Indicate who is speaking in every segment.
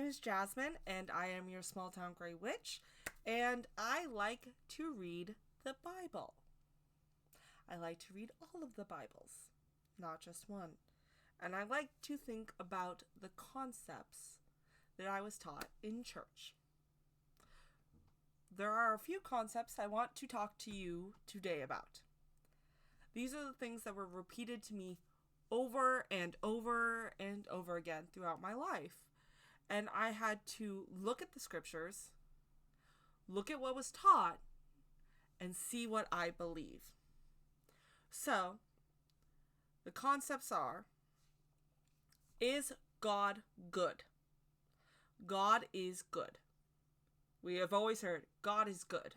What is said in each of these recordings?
Speaker 1: name is Jasmine, and I am your small town gray witch, and I like to read the Bible. I like to read all of the Bibles, not just one. And I like to think about the concepts that I was taught in church. There are a few concepts I want to talk to you today about. These are the things that were repeated to me over and over and over again throughout my life. And I had to look at the scriptures, look at what was taught, and see what I believe. So, the concepts are, is God good? God is good. We have always heard God is good,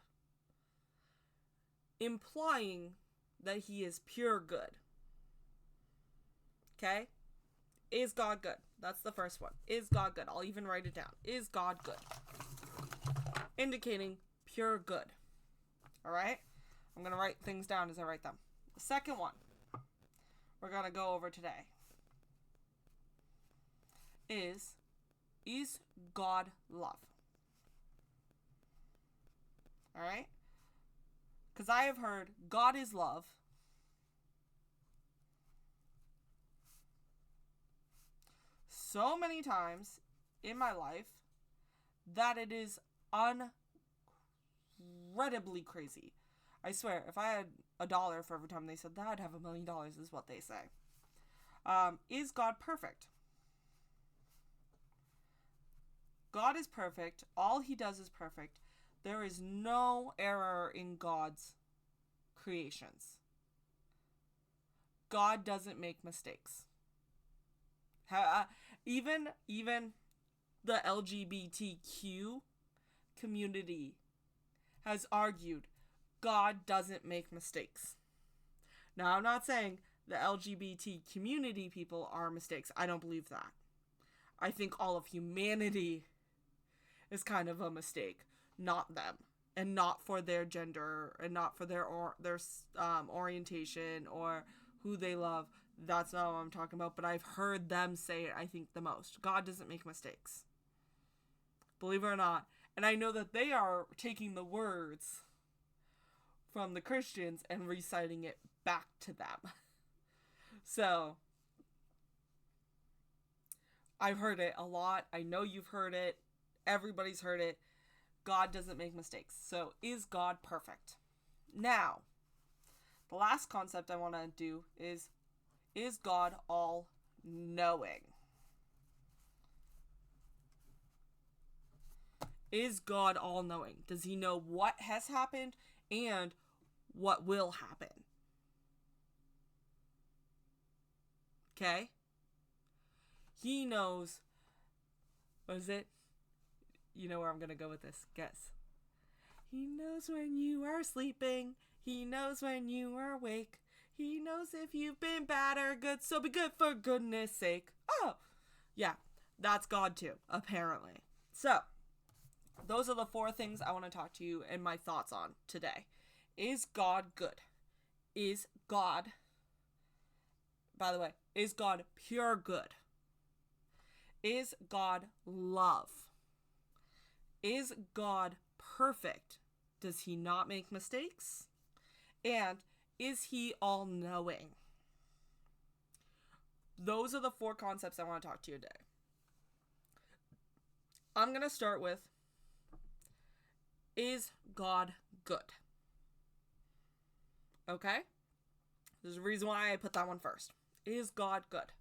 Speaker 1: implying that he is pure good. Okay? Is God good? That's the first one. Is God good? I'll even write it down. Is God good? Indicating pure good. Alright? I'm going to write things down as I write them. The second one we're going to go over today is God love? Alright? Because I have heard God is love so many times in my life that it is incredibly crazy. I swear, if I had $1 for every time they said that, I'd have $1 million, is what they say. Is God perfect? God is perfect. All he does is perfect. There is no error in God's creations. God doesn't make mistakes. Even the LGBTQ community has argued God doesn't make mistakes. Now, I'm not saying the LGBT community people are mistakes. I don't believe that. I think all of humanity is kind of a mistake, not them, and not for their gender, and not for their orientation or who they love. That's not what I'm talking about, but I've heard them say it, I think, the most. God doesn't make mistakes. Believe it or not. And I know that they are taking the words from the Christians and reciting it back to them. So, I've heard it a lot. I know you've heard it. Everybody's heard it. God doesn't make mistakes. So, is God perfect? Now, the last concept I want to do is God all-knowing? Is God all-knowing? Does he know what has happened and what will happen? Okay? He knows, what is it? You know where I'm going to go with this. Guess. He knows when you are sleeping. He knows when you are awake. He knows if you've been bad or good, so be good for goodness sake. Oh, yeah, that's God too, apparently. So, those are the 4 things I want to talk to you and my thoughts on today. Is God good? Is God, by the way, is God pure good? Is God love? Is God perfect? Does he not make mistakes? And is he all-knowing? Those are the 4 concepts I want to talk to you today. I'm going to start with, is God good? Okay? There's a reason why I put that one first. Is God good?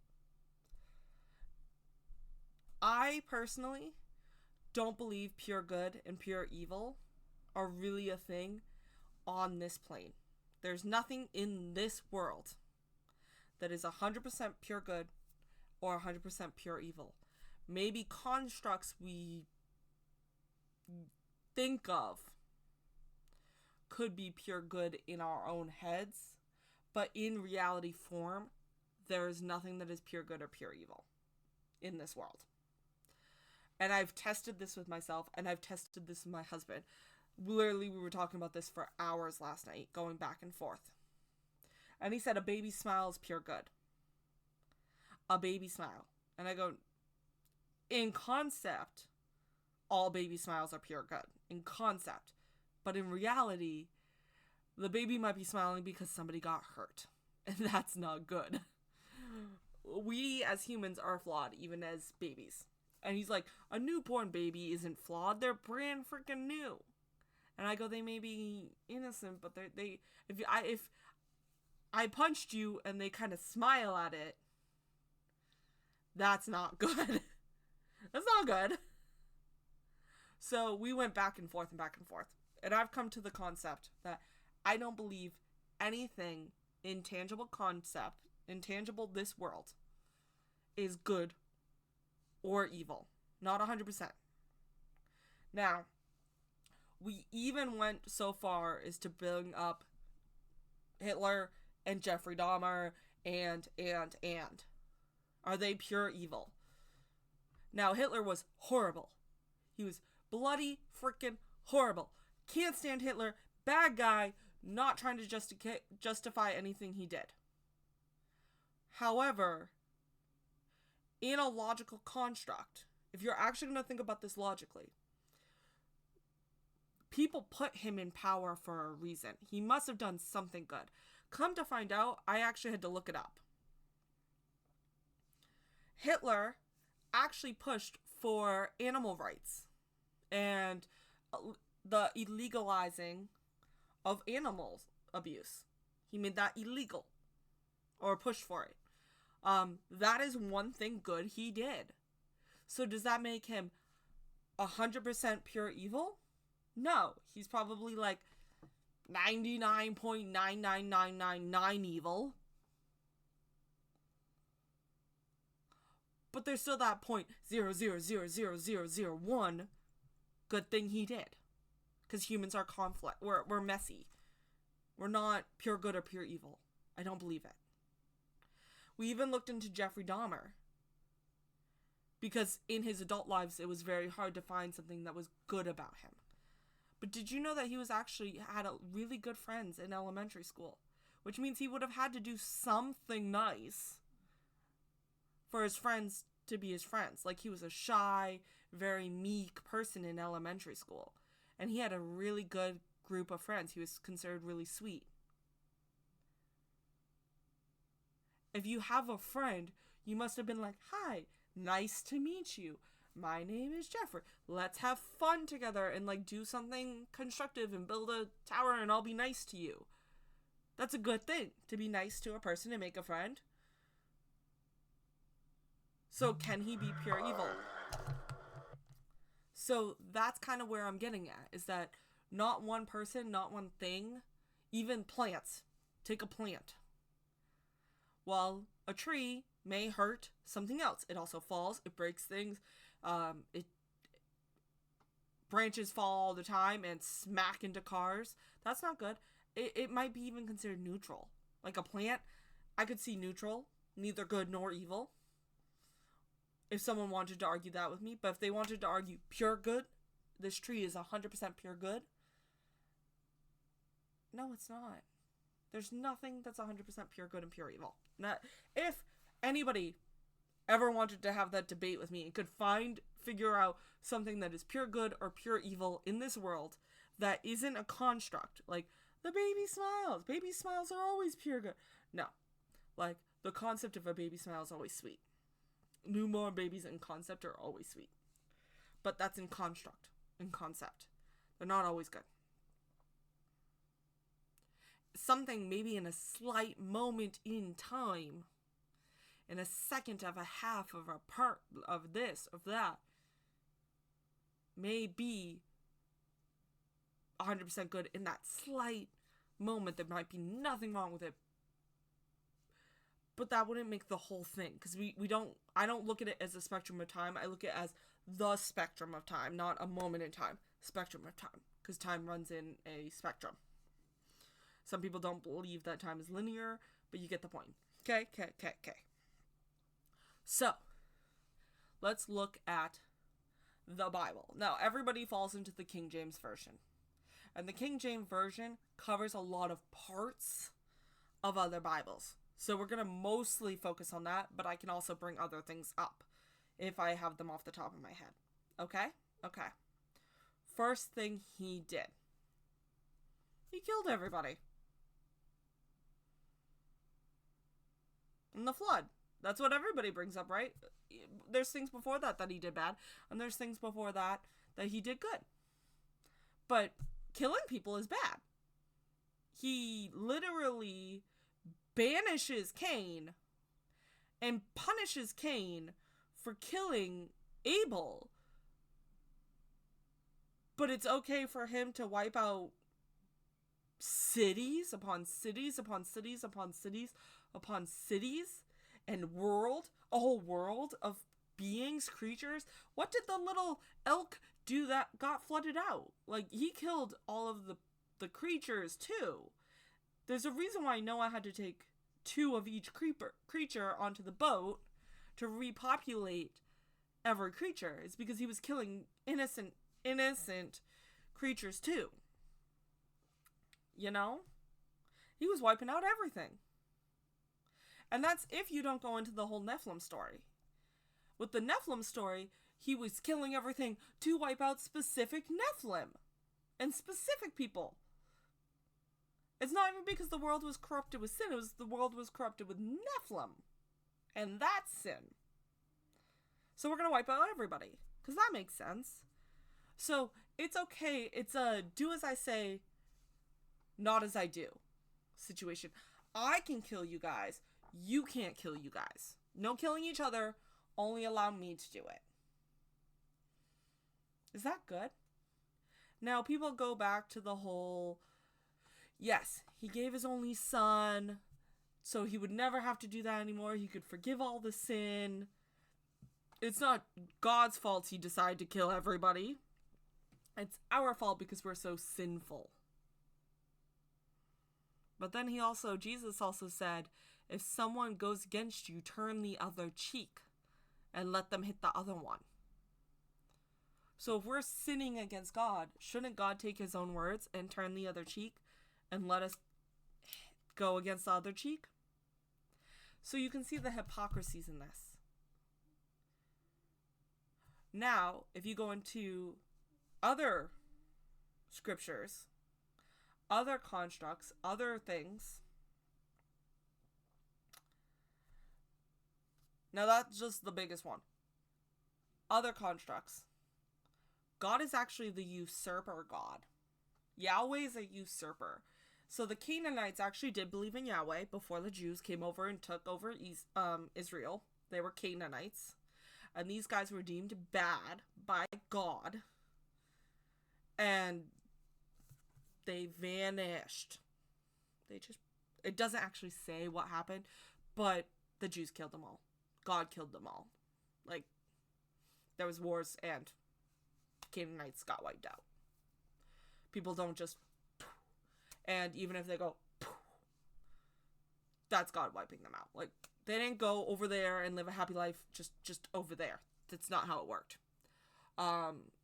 Speaker 1: I personally don't believe pure good and pure evil are really a thing on this plane. There's nothing in this world that is 100% pure good or 100% pure evil. Maybe constructs we think of could be pure good in our own heads, but in reality form, there is nothing that is pure good or pure evil in this world. And I've tested this with myself, and I've tested this with my husband. Literally, we were talking about this for hours last night, going back and forth. And he said a baby smile is pure good. A baby smile. And I go, In concept, all baby smiles are pure good. In concept. But in reality, the baby might be smiling because somebody got hurt. And that's not good. We as humans are flawed, even as babies. And he's like, a newborn baby isn't flawed. They're brand freaking new. And I go, they may be innocent, but if I punched you and they kind of smile at it, that's not good. That's not good. So we went back and forth and back and forth. And I've come to the concept that I don't believe anything intangible this world, is good or evil. Not 100%. Now, we even went so far as to bring up Hitler and Jeffrey Dahmer and. Are they pure evil? Now, Hitler was horrible. He was bloody freaking horrible. Can't stand Hitler. Bad guy. Not trying to justify anything he did. However, in a logical construct, if you're actually going to think about this logically, people put him in power for a reason. He must have done something good. Come to find out, I actually had to look it up. Hitler actually pushed for animal rights and the illegalizing of animal abuse. He made that illegal, or pushed for it. That is one thing good he did. So does that make him 100% pure evil? No, he's probably like 99.99999 evil. But there's still that 0.0000001 good thing he did. Because humans are conflict. We're messy. We're not pure good or pure evil. I don't believe it. We even looked into Jeffrey Dahmer. Because in his adult lives, it was very hard to find something that was good about him. But did you know that he was actually had a really good friends in elementary school? Which means he would have had to do something nice for his friends to be his friends. Like, he was a shy, very meek person in elementary school. And he had a really good group of friends. He was considered really sweet. If you have a friend, you must have been like, hi, nice to meet you. My name is Jeffrey. Let's have fun together and like do something constructive and build a tower and I'll be nice to you. That's a good thing, to be nice to a person and make a friend. So can he be pure evil? So that's kind of where I'm getting at, is that not one person, not one thing, even plants. Take a plant. Well, a tree may hurt something else. It also falls, it breaks things, branches fall all the time and smack into cars. That's not good. It might be even considered neutral. Like a plant, I could see neutral, neither good nor evil. If someone wanted to argue that with me, but if they wanted to argue pure good, this tree is 100% pure good. No, it's not. There's nothing that's 100% pure good and pure evil. Not, if anybody ever wanted to have that debate with me and could figure out something that is pure good or pure evil in this world that isn't a construct, like the baby smiles are always pure good. No, like the concept of a baby smile is always sweet. Newborn babies in concept are always sweet, but that's in concept. They're not always good. Something maybe in a slight moment in time, in a second of a half of a part of this, of that, may be 100% good in that slight moment. There might be nothing wrong with it, but that wouldn't make the whole thing, because I don't look at it as a spectrum of time. I look at it as the spectrum of time, not a moment in time. Spectrum of time, because time runs in a spectrum. Some people don't believe that time is linear, but you get the point. Okay. So, let's look at the Bible. Now, everybody falls into the King James Version. And the King James Version covers a lot of parts of other Bibles. So we're going to mostly focus on that, but I can also bring other things up if I have them off the top of my head. Okay? Okay. First thing he did, he killed everybody. In the flood. That's what everybody brings up, right? There's things before that he did bad, and there's things before that he did good. But killing people is bad. He literally banishes Cain and punishes Cain for killing Abel. But it's okay for him to wipe out cities upon cities upon cities upon cities upon cities and a whole world of beings, creatures. What did the little elk do that got flooded out? Like, he killed all of the creatures too. There's a reason why Noah had to take 2 of each creature onto the boat to repopulate every creature. It's because he was killing innocent creatures too. You know? He was wiping out everything. And that's if you don't go into the whole Nephilim story. With the Nephilim story, he was killing everything to wipe out specific Nephilim and specific people. It's not even because the world was corrupted with sin. It was the world was corrupted with Nephilim. And that's sin. So we're going to wipe out everybody. Because that makes sense. So it's okay. It's a do as I say, not as I do situation. I can kill you guys. You can't kill you guys. No killing each other. Only allow me to do it. Is that good? Now, people go back to the whole, yes, he gave his only son, so he would never have to do that anymore. He could forgive all the sin. It's not God's fault he decided to kill everybody. It's our fault because we're so sinful. But then Jesus also said, if someone goes against you, turn the other cheek and let them hit the other one. So if we're sinning against God, shouldn't God take his own words and turn the other cheek and let us go against the other cheek? So you can see the hypocrisies in this. Now, if you go into other scriptures, other constructs, other things. Now that's just the biggest one. Other constructs. God is actually the usurper God. Yahweh is a usurper. So the Canaanites actually did believe in Yahweh before the Jews came over and took over Israel. They were Canaanites. And these guys were deemed bad by God. And they vanished. It doesn't actually say what happened, but the Jews killed them all. God killed them all. Like, there was wars and Canaanites got wiped out. People don't just, and even if they go, that's God wiping them out. Like, they didn't go over there and live a happy life just over there. That's not how it worked.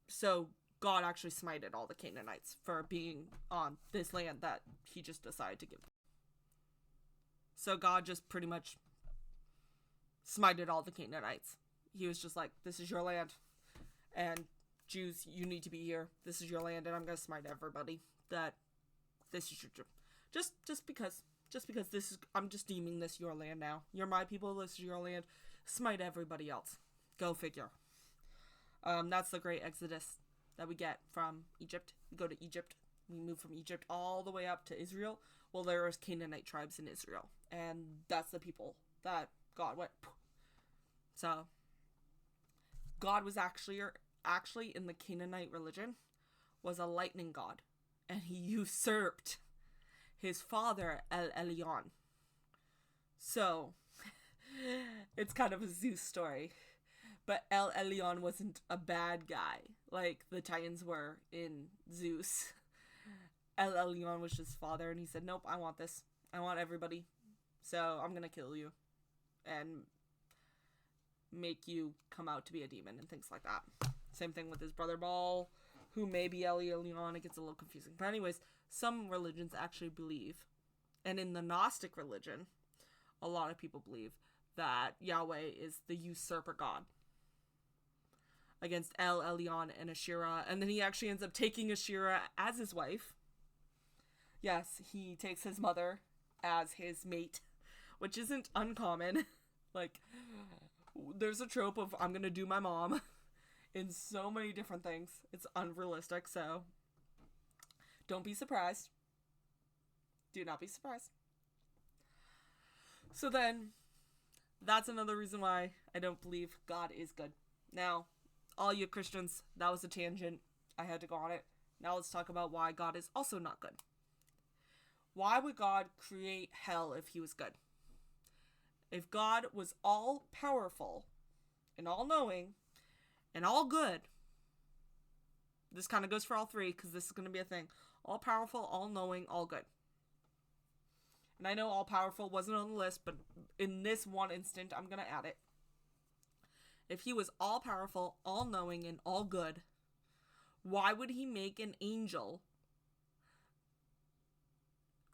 Speaker 1: So God actually smited all the Canaanites for being on this land that he just decided to give them. So God just pretty much smited all the Canaanites. He was just like, this is your land, and Jews, you need to be here. This is your land, and I'm gonna smite everybody. That this is your just because this is, I'm just deeming this your land now. You're my people. This is your land. Smite everybody else. Go figure. That's the great exodus that we get from Egypt. We go to Egypt. We move from Egypt all the way up to Israel. Well, there was Canaanite tribes in Israel, and that's the people that God went. So God was actually in the Canaanite religion was a lightning god, and he usurped his father El Elyon. So it's kind of a Zeus story, but El Elyon wasn't a bad guy like the Titans were in Zeus. El Elyon was his father, and he said, nope, I want this. I want everybody. So I'm gonna kill you and make you come out to be a demon and things like that. Same thing with his brother Baal, who may be El Elyon. It gets a little confusing. But anyways, some religions actually believe, and in the Gnostic religion, a lot of people believe that Yahweh is the usurper God. against El Elyon and Asherah, and then he actually ends up taking Asherah as his wife. Yes, he takes his mother as his mate, which isn't uncommon. Like, there's a trope of I'm gonna do my mom in so many different things. It's unrealistic, so don't be surprised. Do not be surprised. So then, that's another reason why I don't believe God is good. Now, all you Christians, that was a tangent. I had to go on it. Now let's talk about why God is also not good. Why would God create hell if he was good? If God was all powerful and all knowing and all good, this kind of goes for all three because this is going to be a thing. All powerful, all knowing, all good. And I know all powerful wasn't on the list, but in this one instant, I'm going to add it. If he was all powerful, all knowing, and all good, why would he make an angel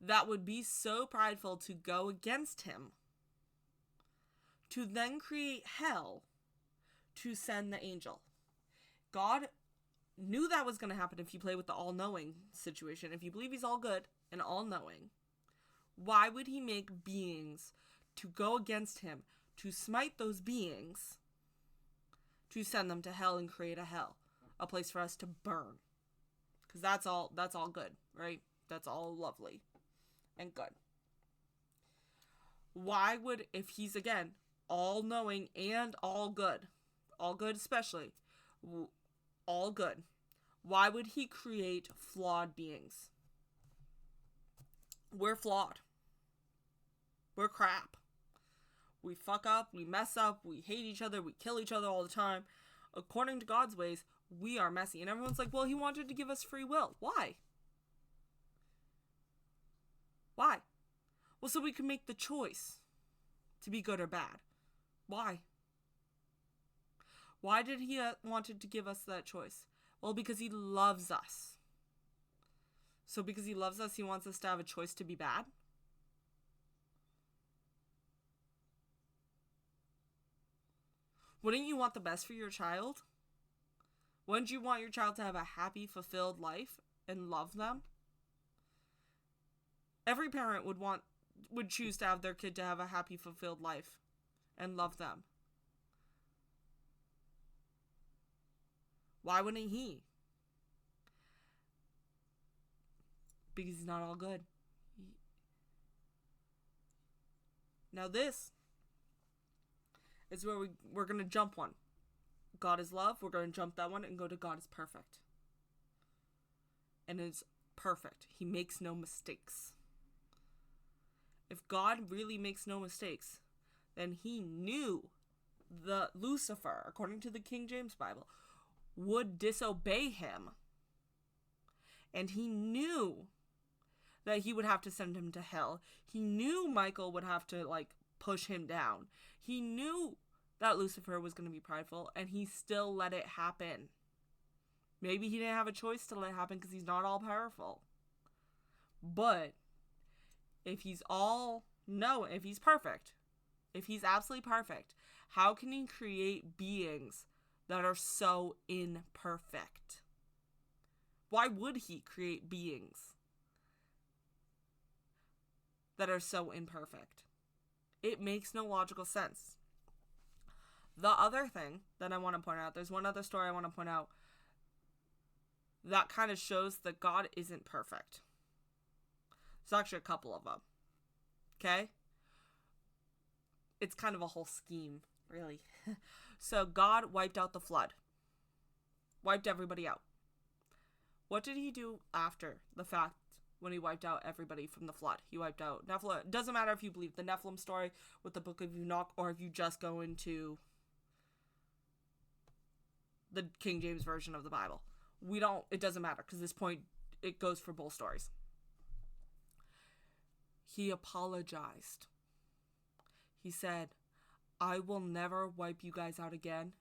Speaker 1: that would be so prideful to go against him, to then create hell to send the angel? God knew that was going to happen if you play with the all-knowing situation. If you believe he's all good and all-knowing, why would he make beings to go against him, to smite those beings, to send them to hell and create a hell, a place for us to burn? Because that's all good, right? That's all lovely and good. Why would, if he's, again, all-knowing and all good especially, all good, why would he create flawed beings? We're flawed. We're crap. We fuck up, we mess up, we hate each other, we kill each other all the time. According to God's ways, we are messy. And everyone's like, well, he wanted to give us free will. Why? Why? Well, so we can make the choice to be good or bad. Why? Why did he wanted to give us that choice? Well, because he loves us. So because he loves us, he wants us to have a choice to be bad? Wouldn't you want the best for your child? Wouldn't you want your child to have a happy, fulfilled life and love them? Every parent would choose to have their kid to have a happy, fulfilled life and love them. Why wouldn't he? Because he's not all good. Now this is where we're going to jump one. God is love. We're going to jump that one and go to God is perfect. And it's perfect. He makes no mistakes. If God really makes no mistakes, then he knew the Lucifer, according to the King James Bible, would disobey him. And he knew that he would have to send him to hell. He knew Michael would have to, push him down. He knew that Lucifer was going to be prideful, and he still let it happen. Maybe he didn't have a choice to let it happen because he's not all powerful. But if he's if he's perfect, if he's absolutely perfect, how can he create beings that are so imperfect? Why would he create beings that are so imperfect? It makes no logical sense. The other thing that I want to point out, there's one other story I want to point out that kind of shows that God isn't perfect. There's actually a couple of them. Okay? It's kind of a whole scheme, really. So God wiped out the flood. Wiped everybody out. What did he do after the fact when he wiped out everybody from the flood? He wiped out Nephilim. It doesn't matter if you believe the Nephilim story with the Book of Enoch or if you just go into the King James Version of the Bible. It doesn't matter because this point, it goes for both stories. He apologized. He said, I will never wipe you guys out again.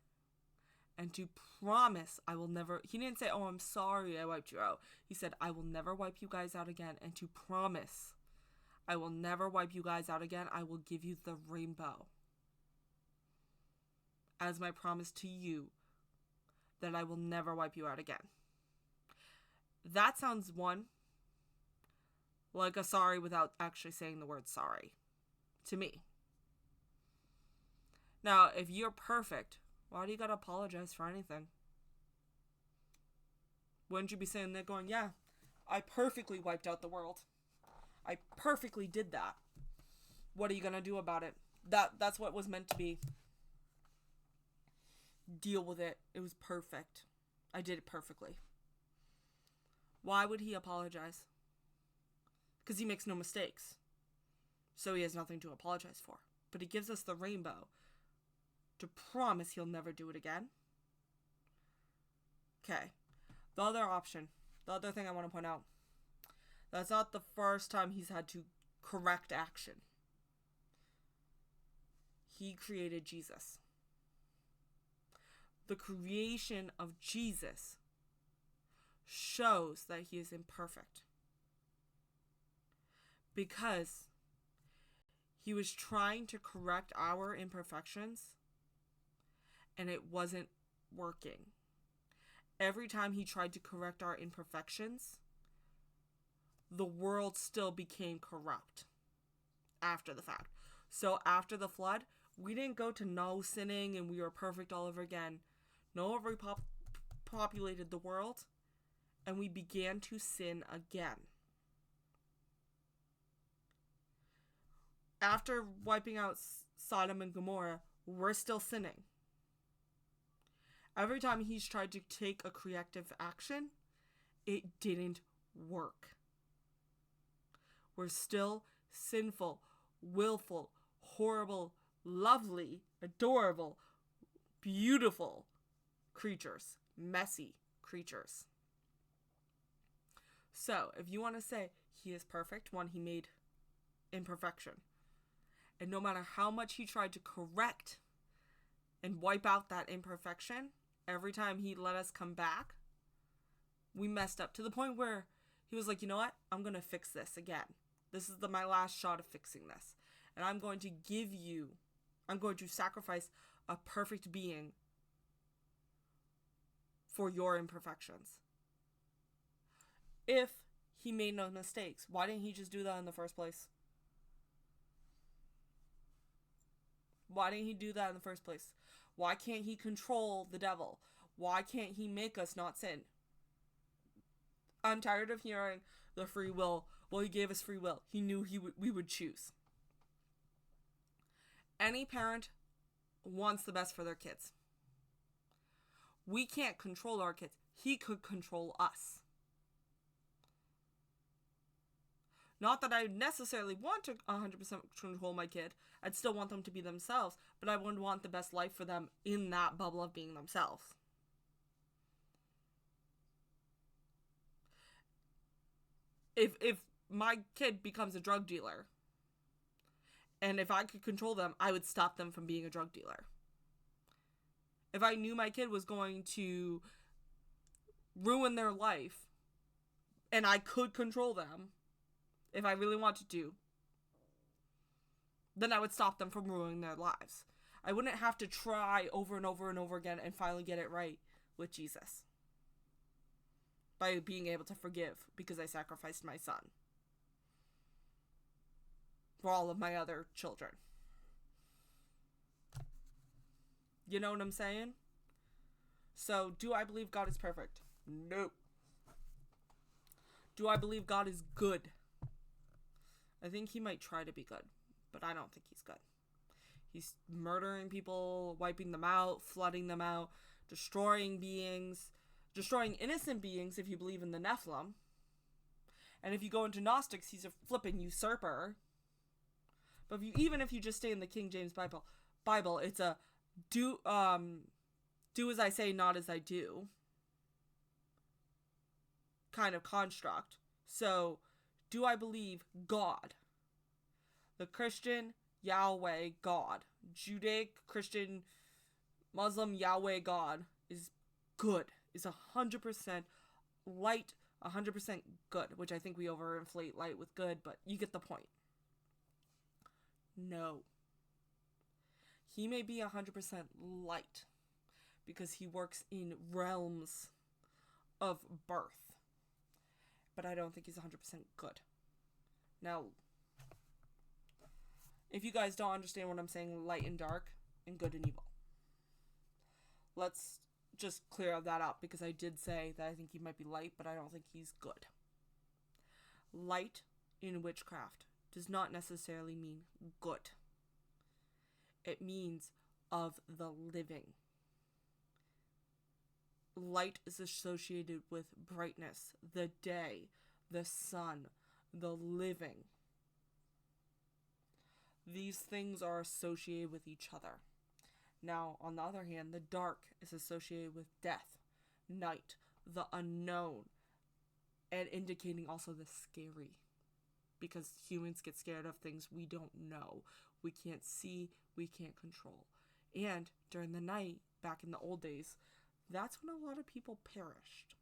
Speaker 1: And to promise, I will never... He didn't say, oh, I'm sorry I wiped you out. He said, I will never wipe you guys out again. And to promise, I will never wipe you guys out again. I will give you the rainbow as my promise to you that I will never wipe you out again. That sounds, one, like a sorry without actually saying the word sorry to me. Now, if you're perfect, why do you gotta apologize for anything? Wouldn't you be sitting there going, yeah, I perfectly wiped out the world. I perfectly did that. What are you gonna do about it? That's what was meant to be. Deal with it. It was perfect. I did it perfectly. Why would he apologize? Because he makes no mistakes. So he has nothing to apologize for. But he gives us the rainbow to promise he'll never do it again. Okay. The other option, the other thing I want to point out, that's not the first time he's had to correct action. He created Jesus. The creation of Jesus shows that he is imperfect. Because he was trying to correct our imperfections and it wasn't working. Every time he tried to correct our imperfections, the world still became corrupt after the fact. So after the flood, we didn't go to no sinning and we were perfect all over again. Noah repopulated the world and we began to sin again. After wiping out Sodom and Gomorrah, we're still sinning. Every time he's tried to take a corrective action, it didn't work. We're still sinful, willful, horrible, lovely, adorable, beautiful creatures. Messy creatures. So, if you want to say he is perfect, one, he made imperfection. And no matter how much he tried to correct and wipe out that imperfection, every time he let us come back, we messed up to the point where he was like, you know what? I'm going to fix this again. This is my last shot of fixing this. And I'm going to sacrifice a perfect being for your imperfections. If he made no mistakes, why didn't he just do that in the first place? Why didn't he do that in the first place? Why can't he control the devil? Why can't he make us not sin? I'm tired of hearing the free will. Well, he gave us free will. He knew we would choose. Any parent wants the best for their kids. We can't control our kids. He could control us. Not that I necessarily want to 100% control my kid. I'd still want them to be themselves, but I would want the best life for them in that bubble of being themselves. If my kid becomes a drug dealer, and if I could control them, I would stop them from being a drug dealer. If I knew my kid was going to ruin their life, and I could control them, if I really wanted to, then I would stop them from ruining their lives. I wouldn't have to try over and over and over again and finally get it right with Jesus. By being able to forgive because I sacrificed my son for all of my other children. You know what I'm saying? So, do I believe God is perfect? No. Do I believe God is good? I think he might try to be good, but I don't think he's good. He's murdering people, wiping them out, flooding them out, destroying beings, destroying innocent beings if you believe in the Nephilim. And if you go into Gnostics, he's a flipping usurper. But even if you just stay in the King James Bible, it's a do as I say, not as I do kind of construct. So, do I believe God, the Christian Yahweh God, Judaic, Christian, Muslim Yahweh God is good, is 100% light, 100% good, which I think we overinflate light with good, but you get the point. No. He may be 100% light because he works in realms of birth. But I don't think he's 100% good. Now, if you guys don't understand what I'm saying, light and dark, and good and evil, let's just clear that up, because I did say that I think he might be light, but I don't think he's good. Light in witchcraft does not necessarily mean good. It means of the living. Light is associated with brightness, the day, the sun, the living. These things are associated with each other. Now, on the other hand, the dark is associated with death, night, the unknown, and indicating also the scary. Because humans get scared of things we don't know, we can't see, we can't control. And during the night, back in the old days, that's when a lot of people perished.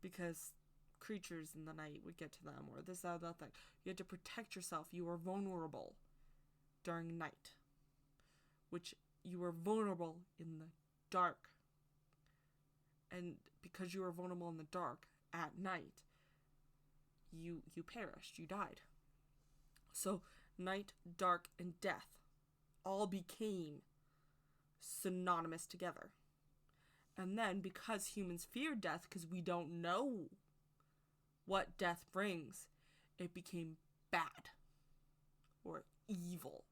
Speaker 1: Because creatures in the night would get to them, or this, that thing. You had to protect yourself. You were vulnerable during night. Which you were vulnerable in the dark. And because you were vulnerable in the dark at night, you perished, you died. So night, dark, and death all became synonymous together. And then, because humans fear death, because we don't know what death brings, it became bad or evil.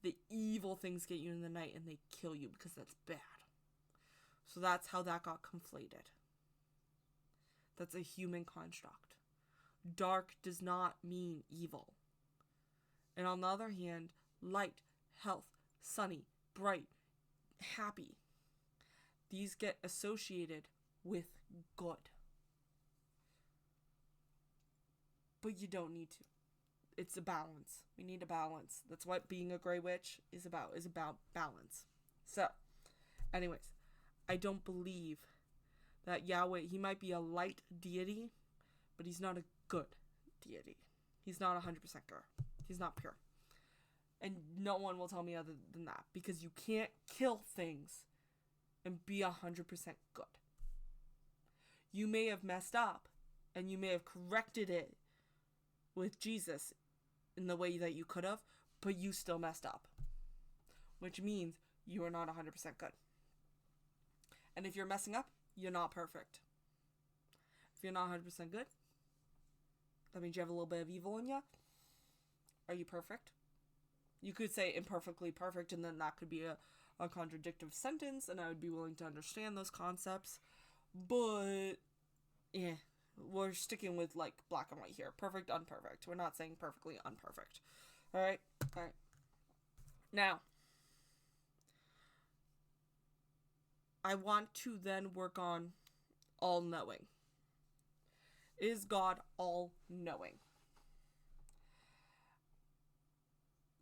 Speaker 1: The evil things get you in the night and they kill you because that's bad. So that's how that got conflated. That's a human construct. Dark does not mean evil. And on the other hand, light, health, sunny, bright, happy. These get associated with good. But you don't need to. It's a balance. We need a balance. That's what being a gray witch is about balance. So, anyways, I don't believe that Yahweh, he might be a light deity, but he's not a good deity. He's not 100% pure. He's not pure. And no one will tell me other than that, because you can't kill things and be 100% good. You may have messed up, and you may have corrected it with Jesus in the way that you could have, but you still messed up. Which means you are not 100% good. And if you're messing up, you're not perfect. If you're not 100% good, that means you have a little bit of evil in you. Are you perfect? You could say imperfectly perfect, and then that could be a contradictive sentence, and I would be willing to understand those concepts. But, yeah, we're sticking with, like, black and white here. Perfect, unperfect. We're not saying perfectly unperfect. Alright? Alright. Now, I want to then work on all-knowing. Is God all-knowing?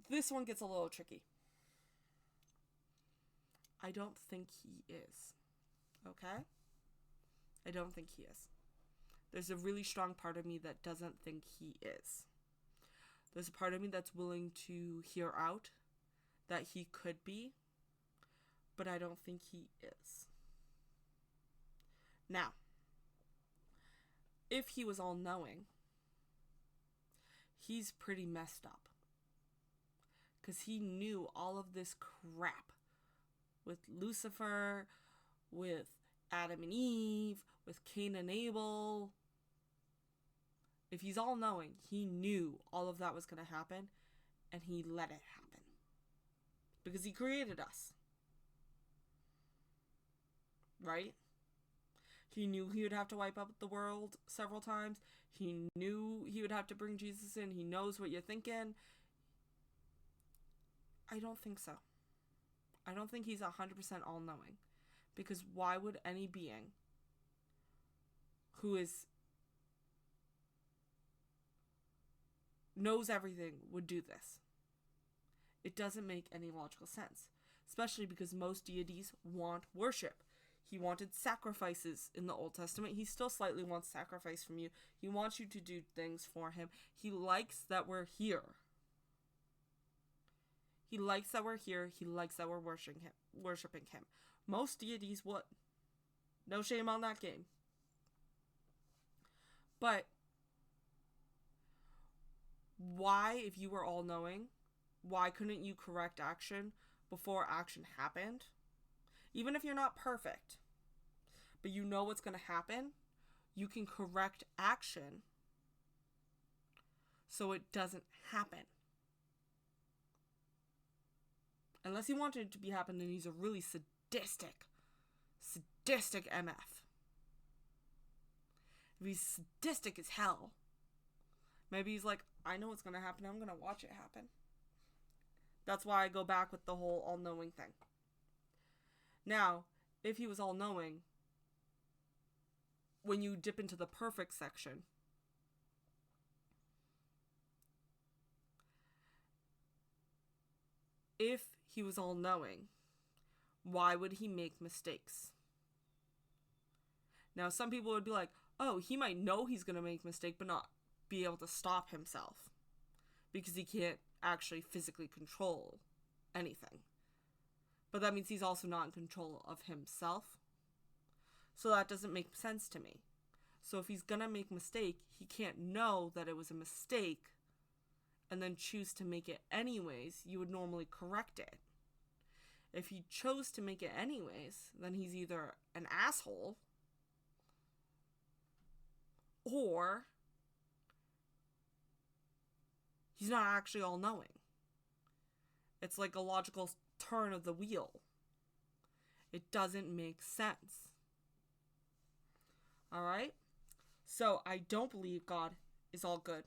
Speaker 1: This one gets a little tricky. I don't think he is. Okay? I don't think he is. There's a really strong part of me that doesn't think he is. There's a part of me that's willing to hear out that he could be, but I don't think he is. Now, if he was all-knowing, he's pretty messed up. Because he knew all of this crap with Lucifer, with Adam and Eve, with Cain and Abel. If he's all-knowing, he knew all of that was going to happen, and he let it happen. Because he created us. Right? He knew he would have to wipe out the world several times. He knew he would have to bring Jesus in. He knows what you're thinking. I don't think so. I don't think he's 100% all-knowing. Because why would any being who knows everything would do this? It doesn't make any logical sense. Especially because most deities want worship. He wanted sacrifices in the Old Testament. He still slightly wants sacrifice from you. He wants you to do things for him. He likes that we're here. He likes that we're here. He likes that we're worshiping him. Most deities would. No shame on that game. But why, if you were all-knowing, why couldn't you correct action before action happened? Even if you're not perfect, but you know what's going to happen, you can correct action so it doesn't happen. Unless he wanted it to be happen, then he's a really sadistic MF. If he's sadistic as hell, maybe he's like, I know what's going to happen, I'm going to watch it happen. That's why I go back with the whole all-knowing thing. Now, if he was all-knowing, when you dip into the perfect section, if he was all-knowing, why would he make mistakes? Now, some people would be like, oh, he might know he's going to make a mistake, but not be able to stop himself because he can't actually physically control anything. But that means he's also not in control of himself. So that doesn't make sense to me. So if he's going to make a mistake, he can't know that it was a mistake and then choose to make it anyways. You would normally correct it. If he chose to make it anyways, then he's either an asshole or he's not actually all-knowing. It's like a logical turn of the wheel. It doesn't make sense. Alright? So, I don't believe God is all good.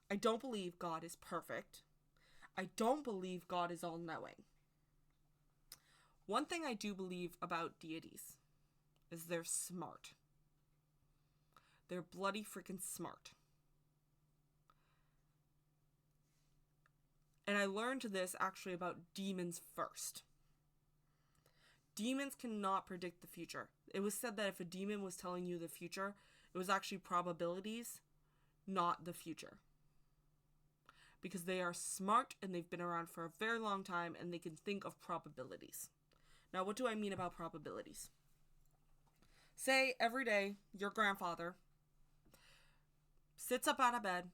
Speaker 1: I don't believe God is perfect. I don't believe God is all-knowing. One thing I do believe about deities is they're smart. They're bloody freaking smart. And I learned this actually about demons first. Demons cannot predict the future. It was said that if a demon was telling you the future, it was actually probabilities, not the future. Because they are smart and they've been around for a very long time and they can think of probabilities. Now, what do I mean about probabilities? Say every day your grandfather sits up out of bed,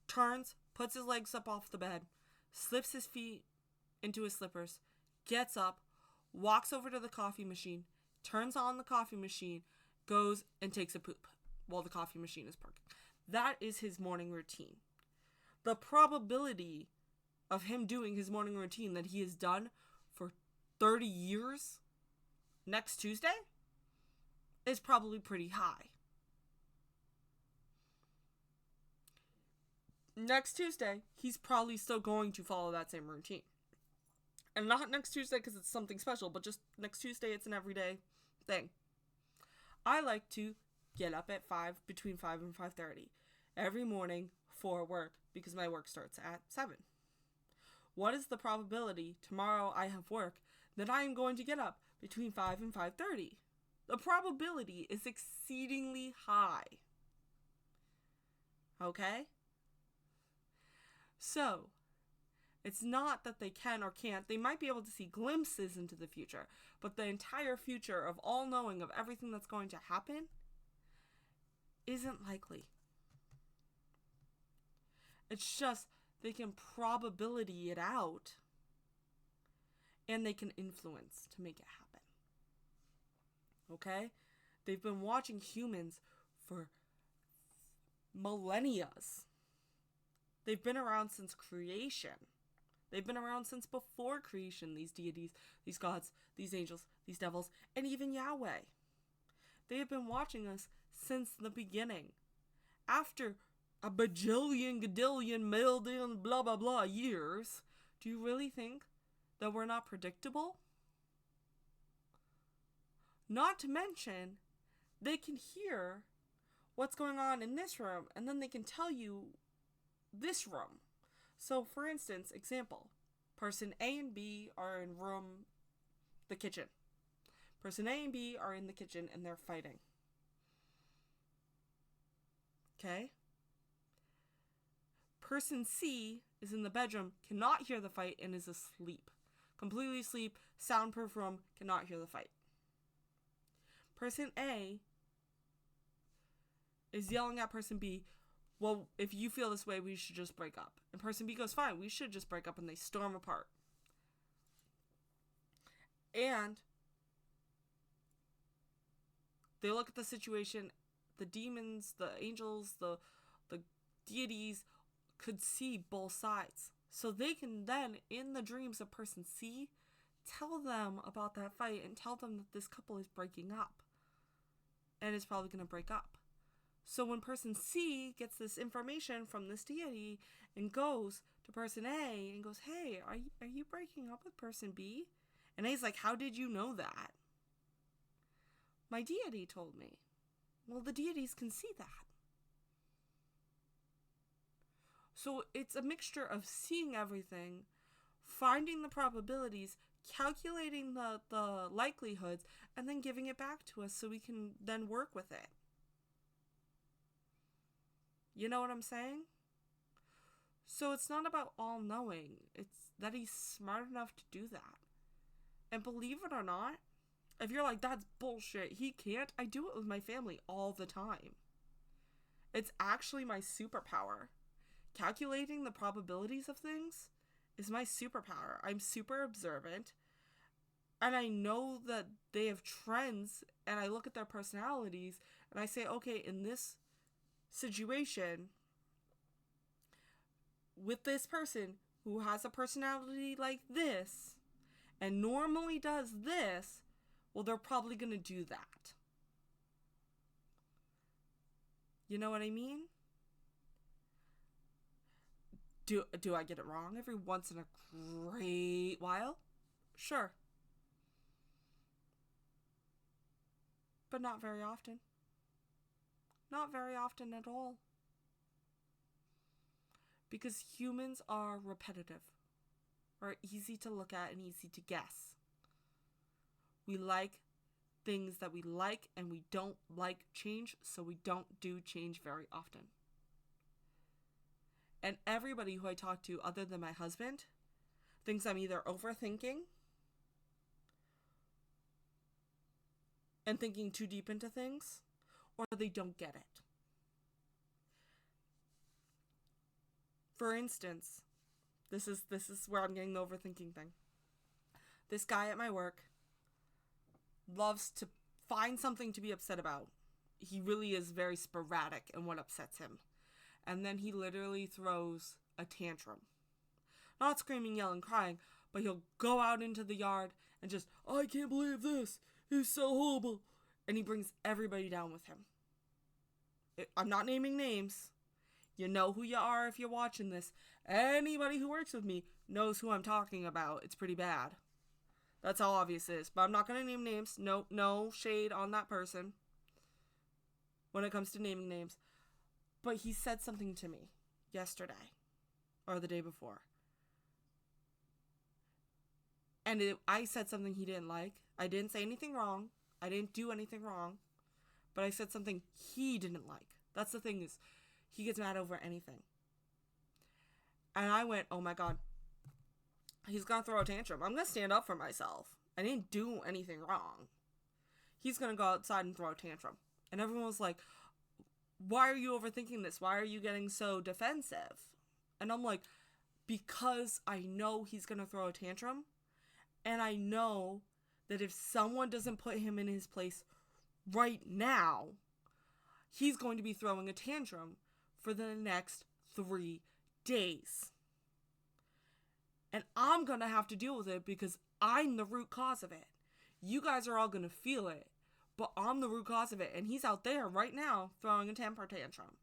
Speaker 1: turns, puts his legs up off the bed, slips his feet into his slippers, gets up, walks over to the coffee machine, turns on the coffee machine, goes and takes a poop while the coffee machine is parking. That is his morning routine. The probability of him doing his morning routine that he has done for 30 years next Tuesday is probably pretty high. Next Tuesday, he's probably still going to follow that same routine. And not next Tuesday because it's something special, but just next Tuesday, it's an everyday thing. I like to get up at between 5 and 5:30 every morning for work because my work starts at 7. What is the probability tomorrow I have work that I am going to get up between 5 and 5:30? The probability is exceedingly high. Okay? So, it's not that they can or can't. They might be able to see glimpses into the future, but the entire future of all knowing of everything that's going to happen isn't likely. It's just they can probability it out and they can influence to make it happen. Okay? They've been watching humans for millennia. They've been around since creation. They've been around since before creation, these deities, these gods, these angels, these devils, and even Yahweh. They have been watching us since the beginning. After a bajillion, gadillion, million, blah, blah, blah years, do you really think that we're not predictable? Not to mention, they can hear what's going on in this room, and then they can tell you this room. So, for instance, example, person A and B are in the kitchen. Person A and B are in the kitchen and they're fighting. Okay? Person C is in the bedroom, cannot hear the fight, and is asleep. completely asleep, soundproof room, cannot hear the fight. Person A is yelling at person B, well, if you feel this way, we should just break up. And person B goes, fine, we should just break up, and they storm apart. And they look at the situation, the demons, the angels, the deities could see both sides. So they can then, in the dreams of person C, tell them about that fight and tell them that this couple is breaking up. And is probably going to break up. So when person C gets this information from this deity and goes to person A and goes, hey, are you breaking up with person B? And A's like, how did you know that? My deity told me. Well, the deities can see that. So it's a mixture of seeing everything, finding the probabilities, calculating the likelihoods, and then giving it back to us so we can then work with it. You know what I'm saying? So it's not about all-knowing. It's that he's smart enough to do that. And believe it or not, if you're like, that's bullshit, he can't, I do it with my family all the time. It's actually my superpower. Calculating the probabilities of things is my superpower. I'm super observant, and I know that they have trends, and I look at their personalities, and I say, okay, in this situation, with this person who has a personality like this, and normally does this, well, they're probably going to do that. You know what I mean? Do I get it wrong every once in a great while? Sure. But not very often. Not very often at all. Because humans are repetitive. Are easy to look at and easy to guess. We like things that we like, and we don't like change, so we don't do change very often. And everybody who I talk to, other than my husband, thinks I'm either overthinking and thinking too deep into things, or they don't get it. For instance, this is where I'm getting the overthinking thing. This guy at my work loves to find something to be upset about. He really is very sporadic in what upsets him. And then he literally throws a tantrum. Not screaming, yelling, crying, but he'll go out into the yard and just, I can't believe this. He's so horrible. And he brings everybody down with him. I'm not naming names. You know who you are if you're watching this. Anybody who works with me knows who I'm talking about. It's pretty bad. That's how obvious it is. But I'm not going to name names. No shade on that person when it comes to naming names. But he said something to me yesterday or the day before. And I said something he didn't like. I didn't say anything wrong. I didn't do anything wrong. But I said something he didn't like. That's the thing, is he gets mad over anything. And I went, oh my God. He's going to throw a tantrum. I'm going to stand up for myself. I didn't do anything wrong. He's going to go outside and throw a tantrum. And everyone was like, why are you overthinking this? Why are you getting so defensive? And I'm like, because I know he's going to throw a tantrum. And I know that if someone doesn't put him in his place right now, he's going to be throwing a tantrum for the next 3 days. And I'm going to have to deal with it because I'm the root cause of it. You guys are all going to feel it, but I'm the root cause of it. And he's out there right now throwing a temper tantrum.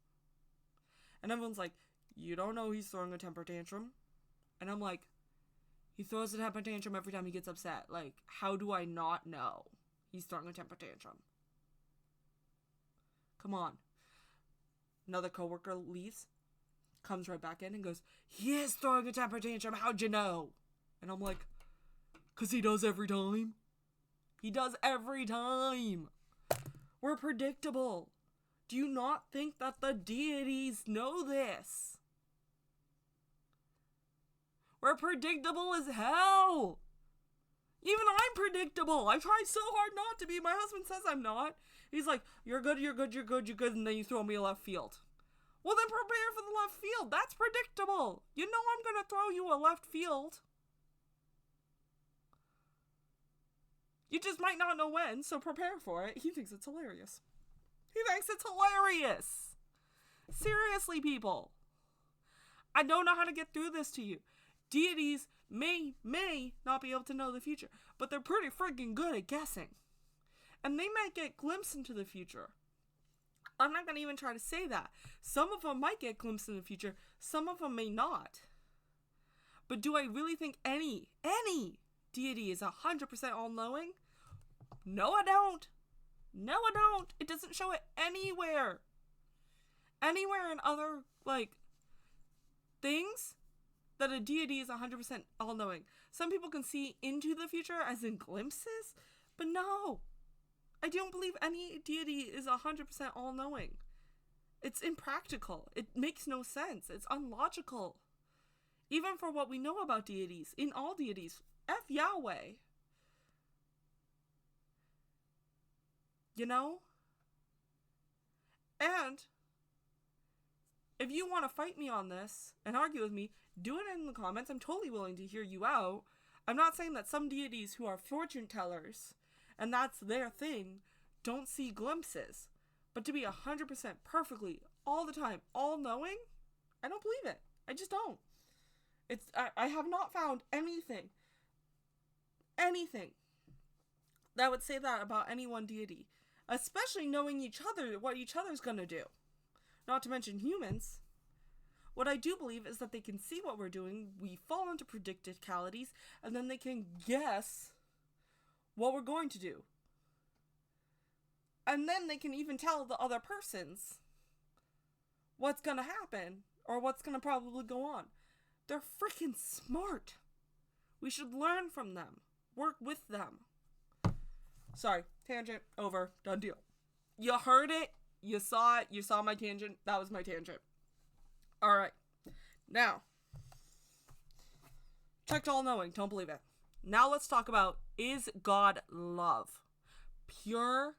Speaker 1: And everyone's like, you don't know he's throwing a temper tantrum? And I'm like, he throws a temper tantrum every time he gets upset. Like, how do I not know he's throwing a temper tantrum? Come on. Another coworker leaves, comes right back in and goes, he is throwing a temper tantrum, how'd you know? And I'm like, because he does every time. He does every time. We're predictable. Do you not think that the deities know this? We're predictable as hell. Even I'm predictable. I try so hard not to be. My husband says I'm not. He's like, you're good, you're good, you're good, you're good, and then you throw me a left field. Well, then prepare for the left field. That's predictable. You know I'm going to throw you a left field. You just might not know when, so prepare for it. He thinks it's hilarious. He thinks it's hilarious. Seriously, people. I don't know how to get through this to you. Deities may not be able to know the future, but they're pretty freaking good at guessing. And they might get glimpses into the future. I'm not going to even try to say that. Some of them might get glimpses in the future. Some of them may not. But do I really think any deity is 100% all-knowing? No, I don't. No, I don't. It doesn't show it anywhere. Anywhere in other, things that a deity is 100% all-knowing. Some people can see into the future, as in glimpses, but no. I don't believe any deity is 100% all-knowing. It's impractical. It makes no sense. It's unlogical. Even for what we know about deities. In all deities. F Yahweh. You know? And if you want to fight me on this and argue with me, do it in the comments. I'm totally willing to hear you out. I'm not saying that some deities who are fortune tellers, and that's their thing, don't see glimpses. But to be 100% perfectly, all the time, all-knowing, I don't believe it. I just don't. I have not found anything that would say that about any one deity. Especially knowing each other, what each other's gonna do. Not to mention humans. What I do believe is that they can see what we're doing, we fall into predicticalities, and then they can guess what we're going to do. And then they can even tell the other persons what's gonna happen, or what's gonna probably go on. They're freaking smart. We should learn from them. Work with them. Sorry, tangent, over, done deal. You heard it, you saw it, you saw my tangent, that was my tangent. Alright, now, checked all knowing, don't believe it. Now let's talk about, is God love? Pure,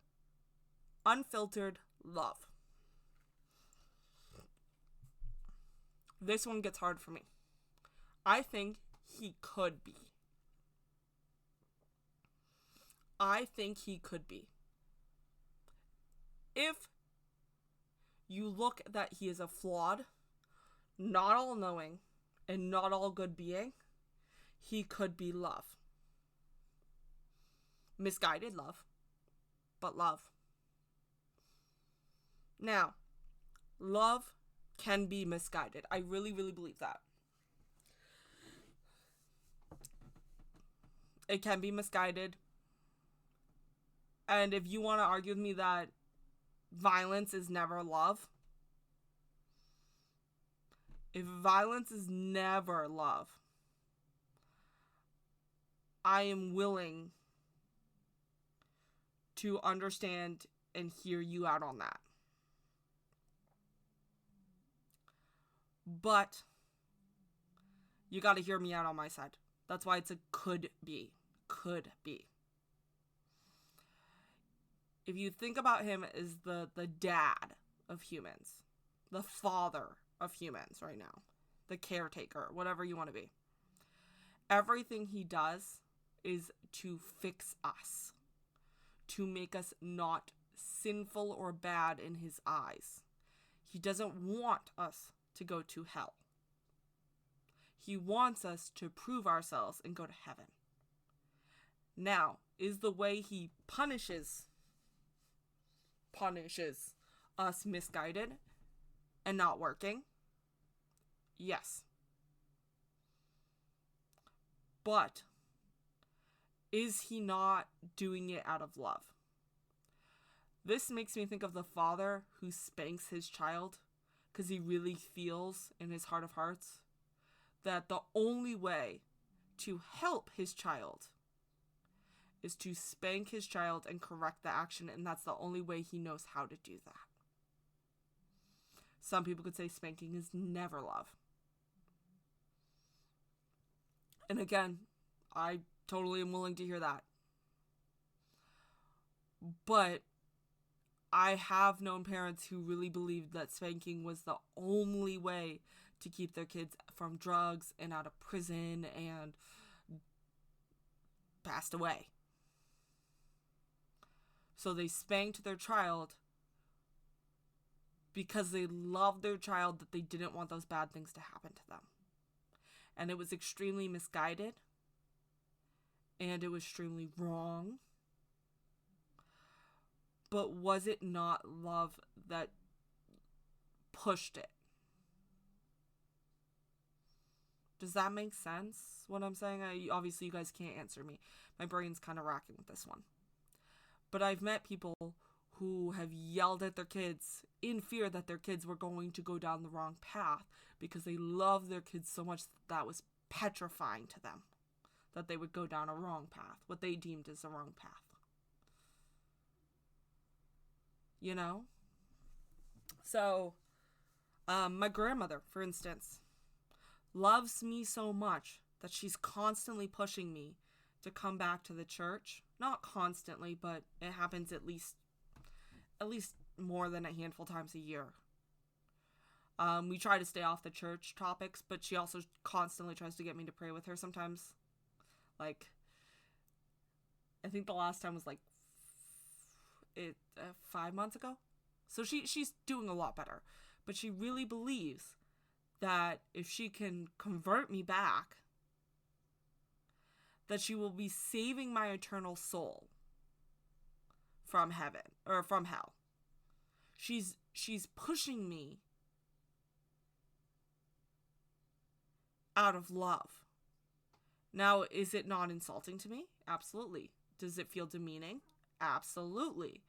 Speaker 1: unfiltered love. This one gets hard for me. I think he could be. I think he could be. If you look that he is a flawed, not all-knowing, and not all-good being, he could be love. Misguided love, but love. Now, love can be misguided. I really, really believe that. It can be misguided. And if you want to argue with me that violence is never love, if violence is never love, I am willing to understand and hear you out on that. But you got to hear me out on my side. That's why it's a could be. Could be. If you think about him as the dad of humans, the father of humans right now, the caretaker, whatever you want to be, everything he does is to fix us, to make us not sinful or bad in his eyes. He doesn't want us to go to hell. He wants us to prove ourselves and go to heaven. Now, is the way he punishes us misguided and not working? Yes. But is he not doing it out of love? This makes me think of the father who spanks his child because he really feels in his heart of hearts that the only way to help his child is to spank his child and correct the action, and that's the only way he knows how to do that. Some people could say spanking is never love. And again, I Totally am willing to hear that. But I have known parents who really believed that spanking was the only way to keep their kids from drugs and out of prison and passed away. So they spanked their child because they loved their child, that they didn't want those bad things to happen to them. And it was extremely misguided. And it was extremely wrong. But was it not love that pushed it? Does that make sense, what I'm saying? Obviously, you guys can't answer me. My brain's kind of racking with this one. But I've met people who have yelled at their kids in fear that their kids were going to go down the wrong path because they love their kids so much that was petrifying to them that they would go down a wrong path, what they deemed as a wrong path. You know? So, my grandmother, for instance, loves me so much that she's constantly pushing me to come back to the church. Not constantly, but it happens at least more than a handful times a year. We try to stay off the church topics, but she also constantly tries to get me to pray with her sometimes. Like, I think the last time was 5 months ago. So she's doing a lot better. But she really believes that if she can convert me back, that she will be saving my eternal soul from heaven, or from hell. She's pushing me out of love. Now, is it not insulting to me? Absolutely. Does it feel demeaning? Absolutely.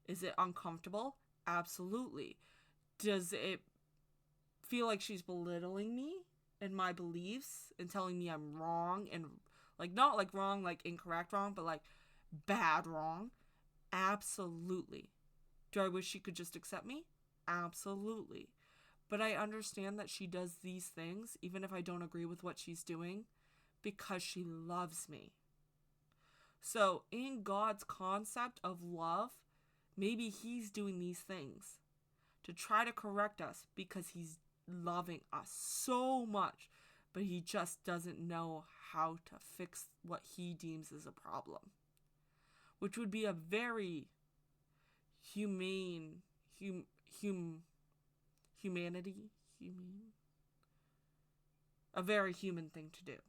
Speaker 1: Is it uncomfortable? Absolutely. Does it feel like she's belittling me and my beliefs and telling me I'm wrong, and not wrong, incorrect wrong, but bad wrong? Absolutely. Do I wish she could just accept me? Absolutely. But I understand that she does these things, even if I don't agree with what she's doing, because she loves me. So, in God's concept of love, maybe he's doing these things to try to correct us because he's loving us so much, but he just doesn't know how to fix what he deems as a problem. Which would be a very a very human thing to do.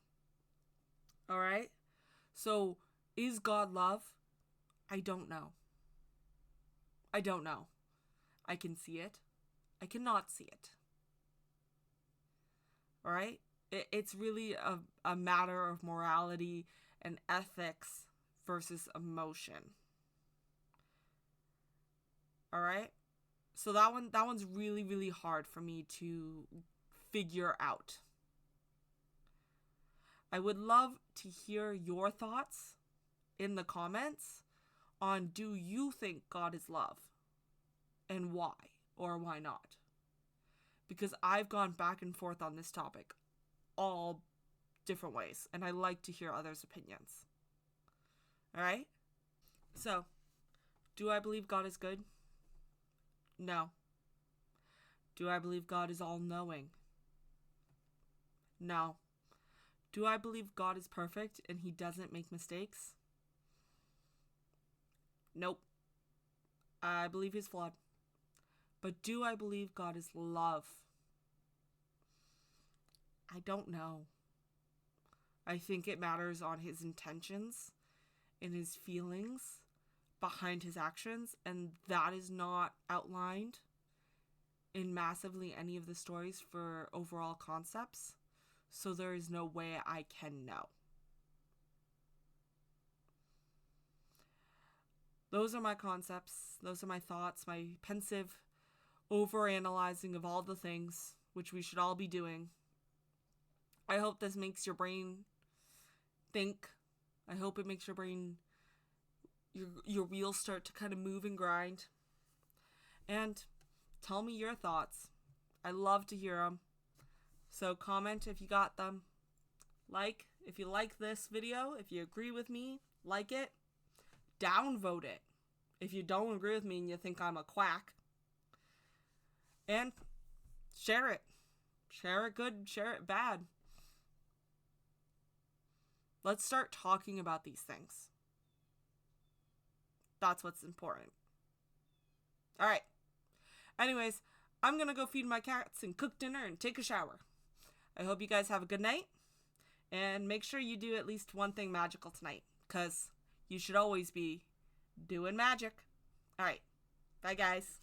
Speaker 1: Alright? So, is God love? I don't know. I don't know. I can see it. I cannot see it. Alright? It's really a matter of morality and ethics versus emotion. Alright? So that one's really, really hard for me to figure out. I would love to hear your thoughts in the comments on, do you think God is love? And why or why not? Because I've gone back and forth on this topic all different ways, and I like to hear others' opinions. Alright? So, do I believe God is good? No. Do I believe God is all-knowing? No. Do I believe God is perfect and he doesn't make mistakes? Nope. I believe he's flawed. But do I believe God is love? I don't know. I think it matters on his intentions and his feelings behind his actions, and that is not outlined in massively any of the stories for overall concepts, so there is no way I can know. Those are my concepts, those are my thoughts, my pensive overanalyzing of all the things, which we should all be doing. I hope this makes your brain think. I hope it makes your brain, your wheels start to kind of move and grind. And tell me your thoughts. I love to hear them. So comment if you got them. if you like this video, if you agree with me, like it, downvote it. If you don't agree with me and you think I'm a quack, and share it. Share it good, share it bad. Let's start talking about these things. That's what's important. All right. Anyways, I'm going to go feed my cats and cook dinner and take a shower. I hope you guys have a good night. And make sure you do at least one thing magical tonight, because you should always be doing magic. All right. Bye, guys.